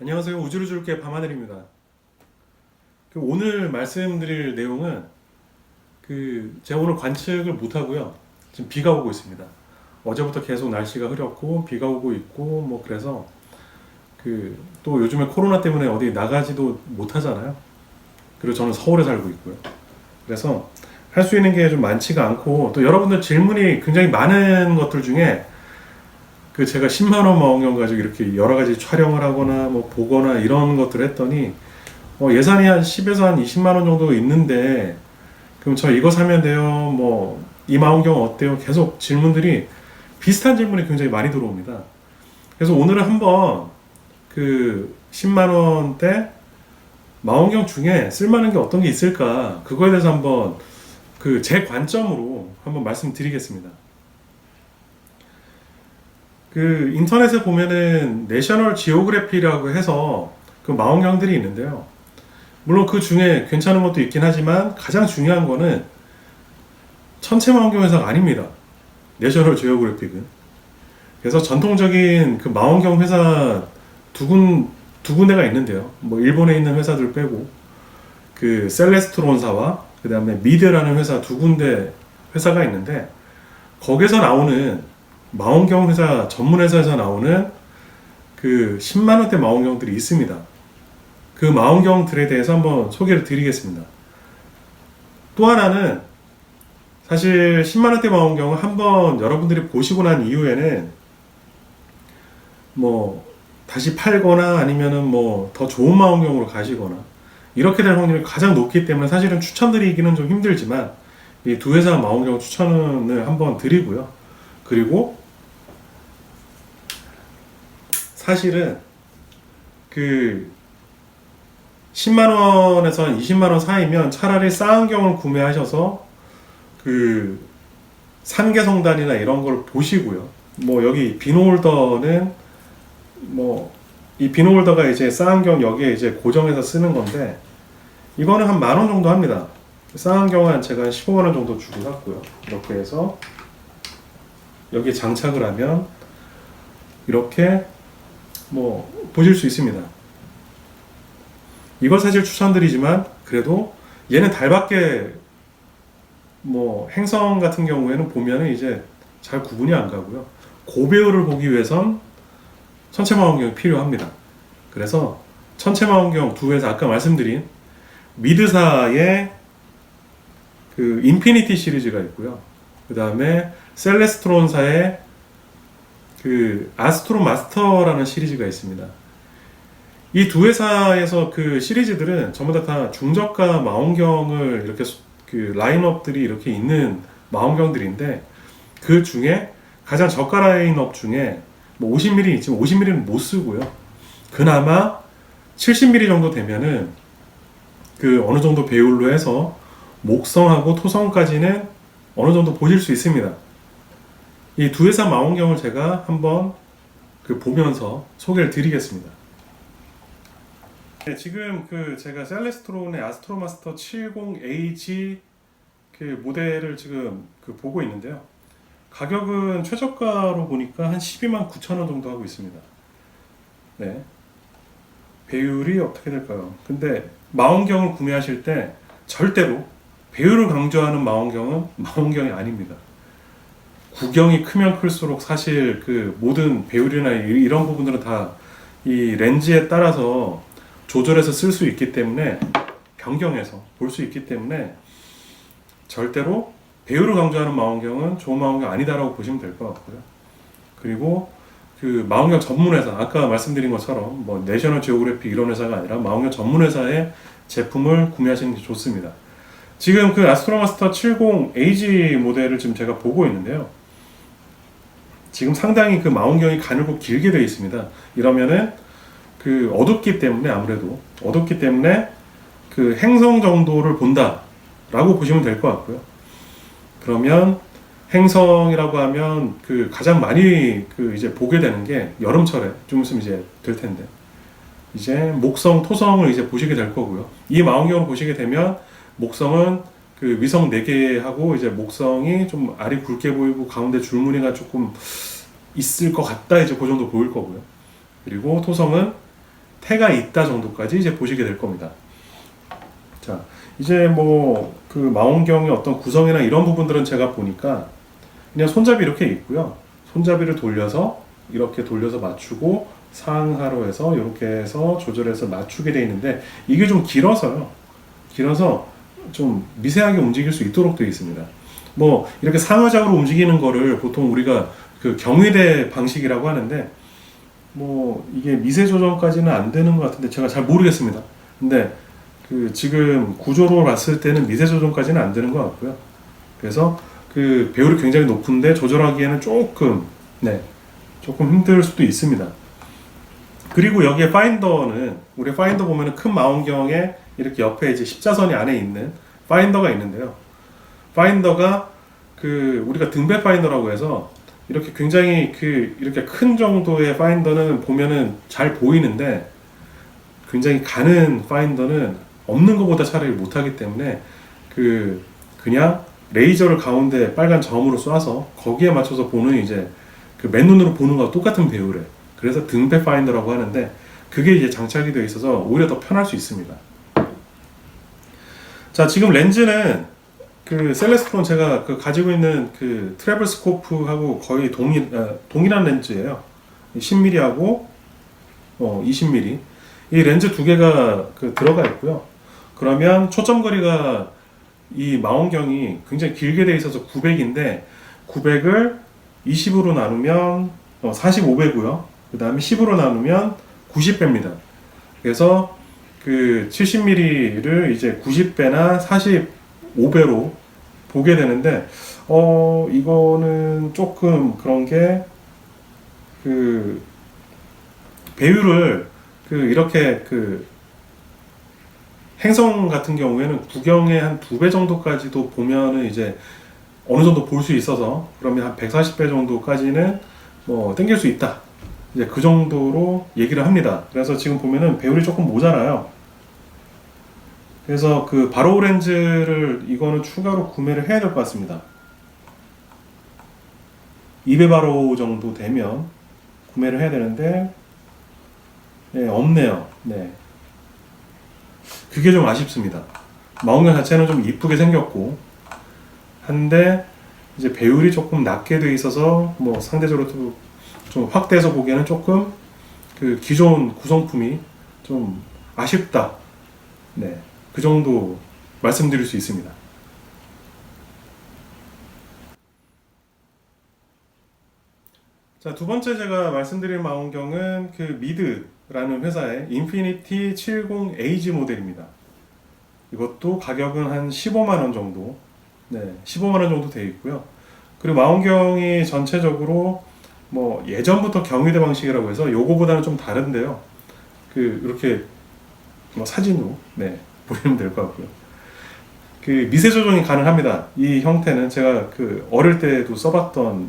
안녕하세요. 우주를 줄게 밤하늘입니다. 오늘 말씀드릴 내용은 제가 오늘 관측을 못 하고요. 지금 비가 오고 있습니다. 어제부터 계속 날씨가 흐렸고 비가 오고 있고 뭐 그래서 또 요즘에 코로나 때문에 어디 나가지도 못 하잖아요. 그리고 저는 서울에 살고 있고요. 그래서 할 수 있는 게 좀 많지가 않고, 또 여러분들 질문이 굉장히 많은 것들 중에 제가 10만원 망원경 가지고 이렇게 여러 가지 촬영을 하거나 뭐 보거나 이런 것들을 했더니 예산이 한 10에서 한 20만원 정도 있는데 그럼 저 이거 사면 돼요, 뭐 이 망원경 어때요? 계속 질문들이, 비슷한 질문이 굉장히 많이 들어옵니다. 그래서 오늘은 한번 10만원대 망원경 중에 쓸만한 게 어떤 게 있을까, 그거에 대해서 한번 제 관점으로 한번 말씀드리겠습니다. 인터넷에 보면은 내셔널 지오그래피라고 해서 망원경들이 있는데요. 물론 그 중에 괜찮은 것도 있긴 하지만 가장 중요한 거는 천체 망원경 회사가 아닙니다. 내셔널 지오그래픽은. 그래서 전통적인 망원경 회사 두 군데가 있는데요. 뭐 일본에 있는 회사들 빼고 셀레스트론사와 그 다음에 미드라는 회사 두 군데 회사가 있는데, 거기서 나오는 망원경 회사, 전문 회사에서 나오는 10만원대 망원경들이 있습니다. 그 망원경들에 대해서 한번 소개를 드리겠습니다. 또 하나는, 사실 10만원대 망원경을 한번 여러분들이 보시고 난 이후에는 뭐 다시 팔거나 아니면은 뭐 더 좋은 망원경으로 가시거나 이렇게 될 확률이 가장 높기 때문에 사실은 추천드리기는 좀 힘들지만 이 두 회사 망원경 추천을 한번 드리고요. 그리고 사실은 10만원에서 한 20만원 사이면 차라리 쌍안경을 구매하셔서 산계성단이나 이런 걸 보시고요. 뭐 여기 비노홀더는 이 비노홀더가 이제 쌍안경 여기에 이제 고정해서 쓰는 건데, 이거는 한 10,000원 정도 합니다. 쌍안경은 제가 한 15만원 정도 주고 샀고요. 이렇게 해서 여기에 장착을 하면 이렇게 보실 수 있습니다. 이걸 사실 추천드리지만, 그래도 얘는 달밖에 행성 같은 경우에는 보면은 이제 잘 구분이 안 가고요. 고배율을 보기 위해선 천체망원경이 필요합니다. 그래서 천체망원경 두 회사, 아까 말씀드린 미드사의 인피니티 시리즈가 있고요. 그 다음에 셀레스트론사의 아스트로 마스터라는 시리즈가 있습니다. 이 두 회사에서 시리즈들은 전부 다 중저가 망원경을 이렇게 라인업들이 이렇게 있는 망원경들인데, 그 중에 가장 저가 라인업 중에 50mm 있지만 50mm는 못 쓰고요. 그나마 70mm 정도 되면은 어느 정도 배율로 해서 목성하고 토성까지는 어느 정도 보실 수 있습니다. 이 두 회사 망원경을 제가 한번 보면서 소개를 드리겠습니다. 네, 지금 제가 셀레스트론의 아스트로마스터 70AG 모델을 지금 보고 있는데요. 가격은 최저가로 보니까 한 129,000원 정도 하고 있습니다. 네. 배율이 어떻게 될까요? 근데 망원경을 구매하실 때 절대로 배율을 강조하는 망원경은 망원경이 아닙니다. 구경이 크면 클수록 사실 모든 배율이나 이런 부분들은 다 이 렌즈에 따라서 조절해서 쓸 수 있기 때문에, 변경해서 볼 수 있기 때문에 절대로 배율을 강조하는 망원경은 좋은 망원경 아니다라고 보시면 될 것 같고요. 그리고 망원경 전문회사, 아까 말씀드린 것처럼 내셔널 지오그래픽 이런 회사가 아니라 망원경 전문회사의 제품을 구매하시는 게 좋습니다. 지금 아스트로마스터 70AG 모델을 지금 제가 보고 있는데요. 지금 상당히 망원경이 가늘고 길게 되어 있습니다. 이러면은 어둡기 때문에, 아무래도 어둡기 때문에 행성 정도를 본다 라고 보시면 될 것 같고요. 그러면 행성이라고 하면 가장 많이 이제 보게 되는 게 여름철에 좀 있으면 이제 될 텐데, 이제 목성, 토성을 이제 보시게 될 거고요. 이 망원경을 보시게 되면 목성은 위성 4개하고 이제 목성이 좀 알이 굵게 보이고 가운데 줄무늬가 조금 있을 것 같다, 이제 그 정도 보일 거고요. 그리고 토성은 태가 있다 정도까지 이제 보시게 될 겁니다. 자, 이제 뭐 그 망원경의 어떤 구성이나 이런 부분들은 제가 보니까 그냥 손잡이 이렇게 있고요. 손잡이를 돌려서 이렇게 돌려서 맞추고 상하로 해서 이렇게 해서 조절해서 맞추게 돼 있는데 이게 좀 길어서요. 길어서 좀 미세하게 움직일 수 있도록 되어 있습니다. 뭐 이렇게 상하좌우로 움직이는 거를 보통 우리가 그 경위대 방식이라고 하는데 뭐 이게 미세 조정까지는 안 되는 것 같은데 제가 잘 모르겠습니다. 근데 그 지금 구조로 봤을 때는 미세 조정까지는 안 되는 것 같고요. 그래서 그 배율이 굉장히 높은데 조절하기에는 조금 힘들 수도 있습니다. 그리고 여기에 파인더는 우리 파인더 보면은 큰 망원경에 이렇게 옆에 이제 십자선이 안에 있는 파인더가 있는데요. 파인더가 그 우리가 등배 파인더라고 해서 이렇게 굉장히 그 이렇게 큰 정도의 파인더는 보면은 잘 보이는데 굉장히 가는 파인더는 없는 것보다 차라리 못하기 때문에 그냥 레이저를 가운데 빨간 점으로 쏴서 거기에 맞춰서 보는 이제 그 맨눈으로 보는 거와 똑같은 배우래. 그래서 등배 파인더라고 하는데 그게 이제 장착이 되어 있어서 오히려 더 편할 수 있습니다. 자, 지금 렌즈는 그 셀레스트론 제가 그 가지고 있는 그 트래블 스코프하고 거의 동일한 렌즈예요. 10mm하고 20mm. 이 렌즈 두 개가 그 들어가 있고요. 그러면 초점 거리가 이 망원경이 굉장히 길게 돼 있어서 900인데 900을 20으로 나누면 45배고요. 그 다음에 10으로 나누면 90배입니다. 그래서 그 70mm를 이제 90배나 45배로 보게 되는데 이거는 조금 그런 게 그 배율을 그 이렇게 그 행성 같은 경우에는 구경의 한 2배 정도까지도 보면은 이제 어느 정도 볼 수 있어서 그러면 한 140배 정도까지는 뭐 땡길 수 있다. 이제 그 정도로 얘기를 합니다. 그래서 지금 보면은 배율이 조금 모자라요. 그래서 그 바로우 렌즈를 이거는 추가로 구매를 해야 될 것 같습니다. 2배 바로우 정도 되면 구매를 해야 되는데 없네요. 네. 그게 좀 아쉽습니다. 망원경 자체는 좀 이쁘게 생겼고 한데 이제 배율이 조금 낮게 돼 있어서 뭐 상대적으로 좀 확대해서 보기에는 조금 그 기존 구성품이 좀 아쉽다. 네. 그 정도 말씀드릴 수 있습니다. 자, 두 번째 제가 말씀드릴 망원경은 그 미드라는 회사의 인피니티 70AG 모델입니다. 이것도 가격은 한 15만원 정도, 15만원 정도 되어 있고요. 그리고 망원경이 전체적으로 뭐 예전부터 경위대 방식이라고 해서 요거보다는 좀 다른데요. 그 이렇게 뭐 사진으로 보시면 될 것 같고요. 그 미세 조정이 가능합니다. 이 형태는 제가 그 어릴 때도 써봤던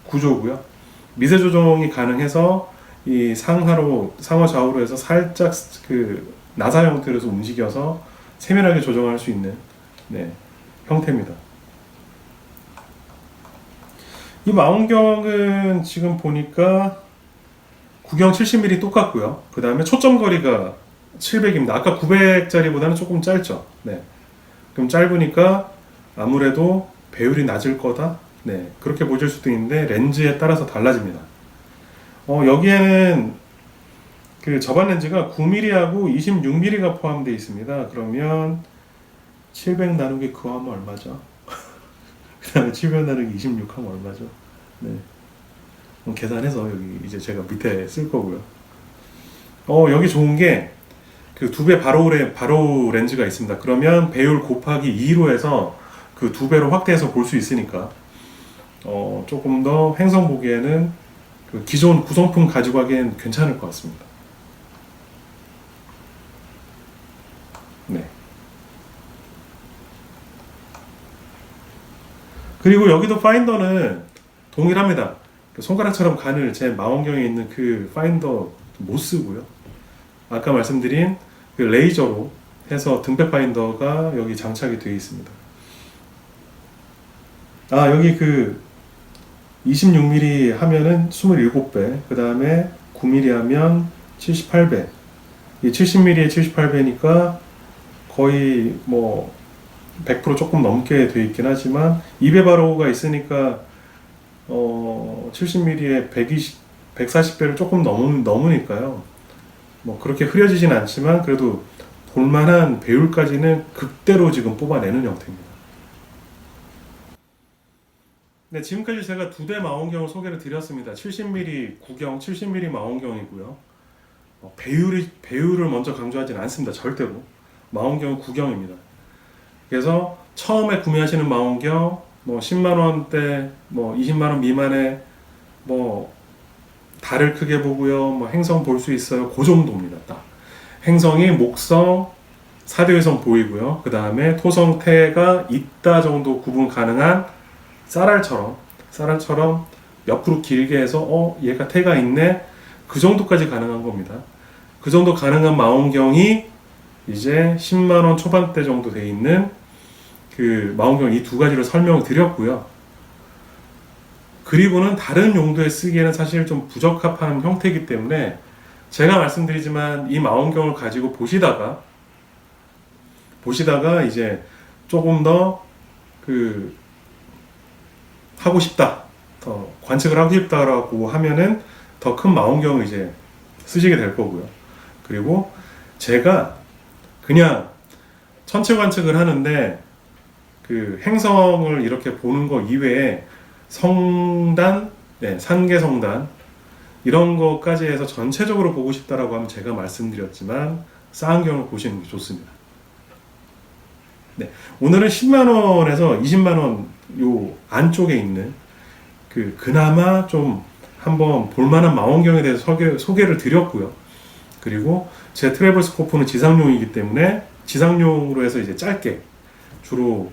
구조고요. 미세 조정이 가능해서 이 상하 좌우로 해서 살짝 그 나사 형태로 해서 움직여서 세밀하게 조정할 수 있는 형태입니다. 이 망원경은 지금 보니까 구경 70mm 똑같고요. 그 다음에 초점 거리가 700입니다. 아까 900짜리보다는 조금 짧죠. 그럼 짧으니까 아무래도 배율이 낮을 거다. 그렇게 보실 수도 있는데 렌즈에 따라서 달라집니다. 여기에는 그 접안 렌즈가 9mm하고 26mm가 포함되어 있습니다. 그러면 700 나누기 그거 하면 얼마죠? 그 다음에 700 나누기 26 하면 얼마죠? 계산해서 여기 이제 제가 밑에 쓸 거고요. 여기 좋은 게 그 2배 바로 렌즈가 있습니다. 그러면 배율 곱하기 2로 해서 그 2배로 확대해서 볼 수 있으니까 조금 더 행성 보기에는 그 기존 구성품 가지고 하기엔 괜찮을 것 같습니다. 그리고 여기도 파인더는 동일합니다. 손가락처럼 가늘 제 망원경에 있는 그 파인더 못 쓰고요. 아까 말씀드린 그 레이저로 해서 등배 파인더가 여기 장착이 되어 있습니다. 여기 그 26mm 하면은 27배, 그 다음에 9mm 하면 78배, 이 70mm에 78배니까 거의 뭐 100% 조금 넘게 돼 있긴 하지만 2배 바로가 있으니까 70mm에 140배를 조금 넘으니까요. 뭐 그렇게 흐려지진 않지만 그래도 볼만한 배율까지는 극대로 지금 뽑아내는 형태입니다. 네, 지금까지 제가 두 대 망원경을 소개를 드렸습니다. 70mm 구경, 70mm 망원경이고요. 배율을 먼저 강조하지는 않습니다. 절대로. 망원경은 구경입니다. 그래서 처음에 구매하시는 망원경 뭐 10만 원대, 뭐 20만 원 미만의 뭐 달을 크게 보고요. 뭐 행성 볼 수 있어요. 그 정도입니다. 딱. 행성이 목성, 사대위성 보이고요. 그 다음에 토성, 태가 있다 정도 구분 가능한 쌀알처럼 옆으로 길게 해서 얘가 태가 있네. 그 정도까지 가능한 겁니다. 그 정도 가능한 망원경이 이제 10만 원 초반대 정도 돼 있는 그 망원경 이 두 가지를 설명을 드렸고요. 그리고는 다른 용도에 쓰기에는 사실 좀 부적합한 형태이기 때문에 제가 말씀드리지만 이 망원경을 가지고 보시다가 이제 조금 더 하고 싶다, 더 관측을 하고 싶다라고 하면은 더 큰 망원경을 이제 쓰시게 될 거고요. 그리고 제가 그냥 천체 관측을 하는데 그 행성을 이렇게 보는 거 이외에 성단, 산계 성단 이런 것까지 해서 전체적으로 보고 싶다라고 하면 제가 말씀드렸지만 쌍안경을 보시는 게 좋습니다. 네, 오늘은 10만 원에서 20만 원 요 안쪽에 있는 그나마 좀 한번 볼만한 망원경에 대해서 소개를 드렸고요. 그리고 제 트래블 스코프는 지상용이기 때문에 지상용으로 해서 이제 짧게 주로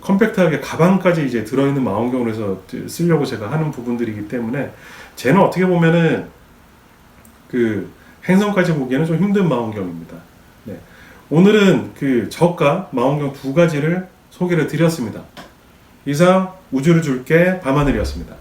컴팩트하게 가방까지 이제 들어있는 망원경으로 해서 쓰려고 제가 하는 부분들이기 때문에 쟤는 어떻게 보면은 그 행성까지 보기에는 좀 힘든 망원경입니다. 네. 오늘은 그 저가 망원경 두 가지를 소개를 드렸습니다. 이상 우주를 줄게 밤하늘이었습니다.